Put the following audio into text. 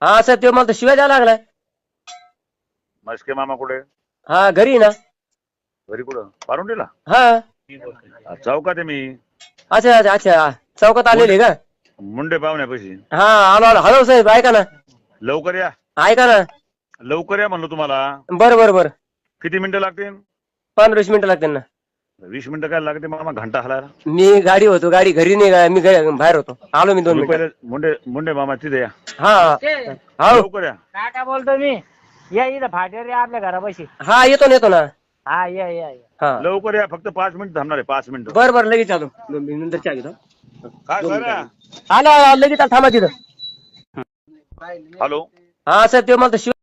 हा साहेब ते मला तर शिवाय द्यायला लागलाय. मस्के मामा कुठे? हा घरी ना. घरी कुठं? पारुंडीला? हा चौकात आहे मी. अच्छा अच्छा अच्छा चौकात आलेले का? मुंडे पाहुण्यापाशी. हा आलो आलो. हॅलो साहेब ऐका ना. लवकर या. ऐका ना. लवकर या म्हणलो तुम्हाला. बरं बरं बरं. किती मिनिटं लागतील? 15-20 मिनिटं लागतील ना. 20 मिनिटं काय लागते मामा? घंटा हलायला. मी गाडी होतो, गाडी घरी नाही, मी बाहेर होतो. आलो मी 2 मिनिटं. पहिले मुंडे मामा तिथे या. हा हा लवकर या. काय बोलतो मी? या इथं फाटेर या आपल्या घरापाशी. हा येतो ना. हा या या या. हा लवकर या. फक्त 5 मिनिट थांबणार आहे. 5 मिनिटं. बरं बरं लगेच आलो. 2 मिनिट नंतर चहा घेतो. काय सर? आलो लगेच थांबा तिथं. हॅलो. हा साहेब ते मला तर शिवाय